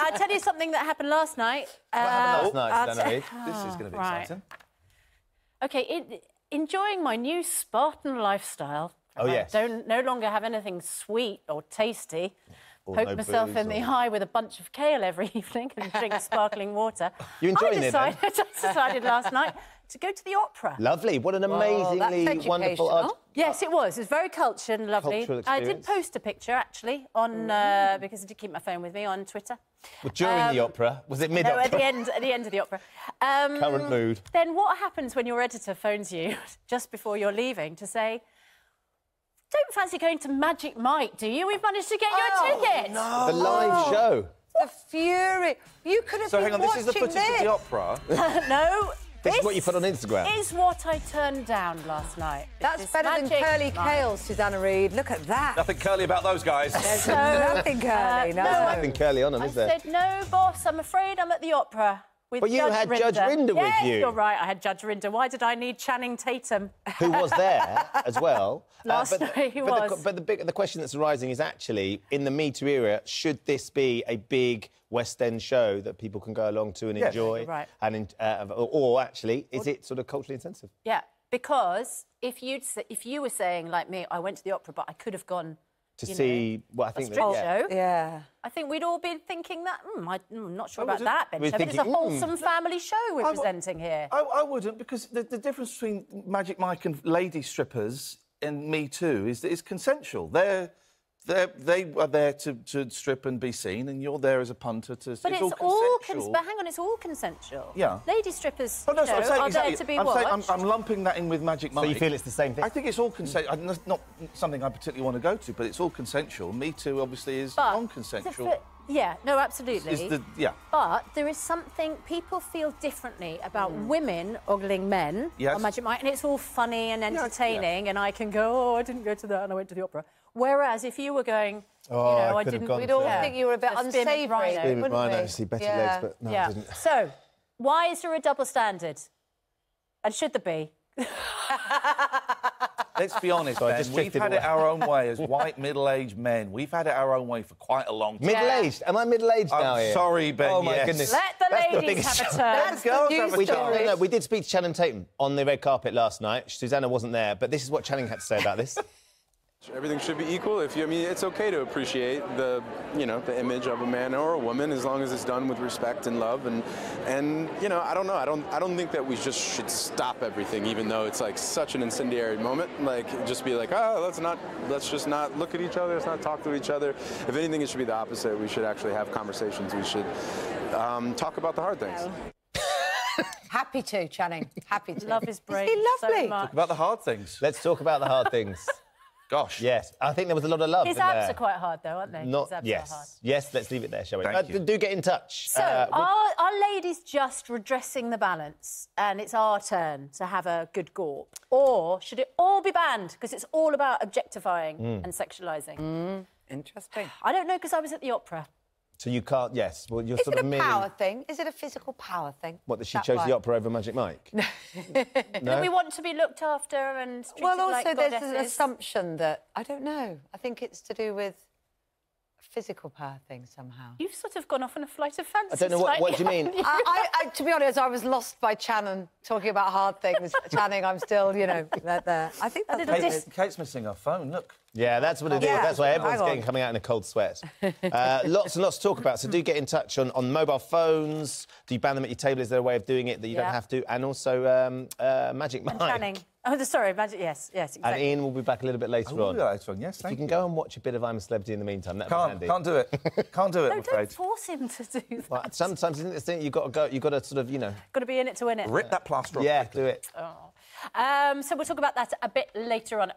I'll tell you something that happened last night. What happened last night, This is going to be exciting. OK, enjoying my new Spartan lifestyle. Oh, yes. I don't no longer have anything sweet or tasty. Or Poke no myself booze in the eye with a bunch of kale every evening and drink sparkling water. You enjoying it, then? I decided last night to go to the opera. Lovely. What an amazingly wonderful art. Yes, it was. It was very cultured and lovely. Cultural I did experience. post a picture, actually, on because I did keep my phone with me on Twitter. Well, during the opera? Was it mid-opera? No, at the end of the opera. Current mood. Then what happens when your editor phones you just before you're leaving to say, don't fancy going to Magic Mike, do you? We've managed to get you a ticket. No. The live show. The fury. You could have been hang on, this is the footage of the opera? No. This is what you put on Instagram. Is what I turned down last night. That's better than curly kale, Susanna Reid. Look at that. Nothing curly about those guys. There's nothing curly, no. Nothing curly on them, is there? I said, no, boss, I'm afraid I'm at the opera. But you had Judge Rinder with you. You're right, I had Judge Rinder. Why did I need Channing Tatum? Who was there as well. Last night he was. But the question that's arising is actually, in the Me Too era, should this be a big West End show that people can go along to and enjoy? Right. And or actually, is it sort of culturally insensitive? Yeah, because if you were saying, like me, I went to the opera, but I could have gone to see what I think a strip show. Yeah. I think we'd all be thinking that, I'm not sure about that, Ben. We're But it's a thinking, wholesome family show we're presenting here. I wouldn't, because the difference between Magic Mike and lady strippers and Me Too is that it's consensual. They are there to strip and be seen, and you're there as a punter to... But it's all consensual. But hang on, it's all consensual. Yeah. Lady strippers are there to be watched. I'm lumping that in with Magic Mike. So you feel it's the same thing? I think it's all consensual. Not something I particularly want to go to, but it's all consensual. Me Too, obviously, is non-consensual. Yeah, no, absolutely. But there is something... People feel differently about women ogling men on Magic Mike, and it's all funny and entertaining, and I can go, oh, I didn't go to that and I went to the opera. Whereas if you were going, I didn't... We'd all think you were a bit unsavoury, wouldn't we? I see Betty Legs, but no, I didn't. So, why is there a double standard? And should there be? Let's be honest, Ben, we've had it our own way as white, middle-aged men. We've had it our own way for quite a long time. Middle-aged? Am I middle-aged now here? Sorry, Ben, oh, my goodness. Let the ladies have a turn. Let the girls have a turn. No, we did speak to Channing Tatum on the red carpet last night. Susanna wasn't there, but this is what Channing had to say about this. Everything should be equal. I mean, it's okay to appreciate the image of a man or a woman as long as it's done with respect and love. And I don't know. I don't think that we just should stop everything, even though it's like such an incendiary moment. Like, just be like, oh, let's just not look at each other. Let's not talk to each other. If anything, it should be the opposite. We should actually have conversations. We should talk about the hard things. Happy to, Channing. Happy to. Love is brave. Is he lovely? So much. Talk about the hard things. Let's talk about the hard things. Gosh. Yes, I think there was a lot of love. His abs are quite hard, though, aren't they? Not, His abs yes. are hard. Yes, let's leave it there, shall we? Thank you. Do get in touch. So, are ladies just redressing the balance and it's our turn to have a good gorp? Or should it all be banned because it's all about objectifying and sexualising? Interesting. I don't know, because I was at the opera. So you can't... Yes, well, you're Is sort it of a merely... power thing? Is it a physical power thing? What, that she chose the opera over Magic Mike? No. Do we want to be looked after and treated Well, also like there's goddesses? an assumption that... I don't know. I think it's to do with a physical power thing somehow. You've sort of gone off on a flight of fancy. I don't know what do you mean. To be honest, I was lost by Channing talking about hard things. Channing, I'm still, there. I think that's what it is. Kate's missing her phone, look. Yeah, that's what it is. That's why everyone's coming out in a cold sweat. Lots and lots to talk about, so do get in touch on mobile phones. Do you ban them at your table? Is there a way of doing it that you don't have to? And also Magic Mike. And Channing. Oh, sorry, Magic, yes, exactly. And Iain will be back a little bit later on. Yes, if you can go and watch a bit of I'm a Celebrity in the meantime, that'd be handy. Can't do it. Can't do it, I'm afraid. Don't force him to do that. Well, sometimes, isn't it this thing, you've got to sort of, Got to be in it to win it. Rip that plaster off. Yeah, do it. Oh. So we'll talk about that a bit later on.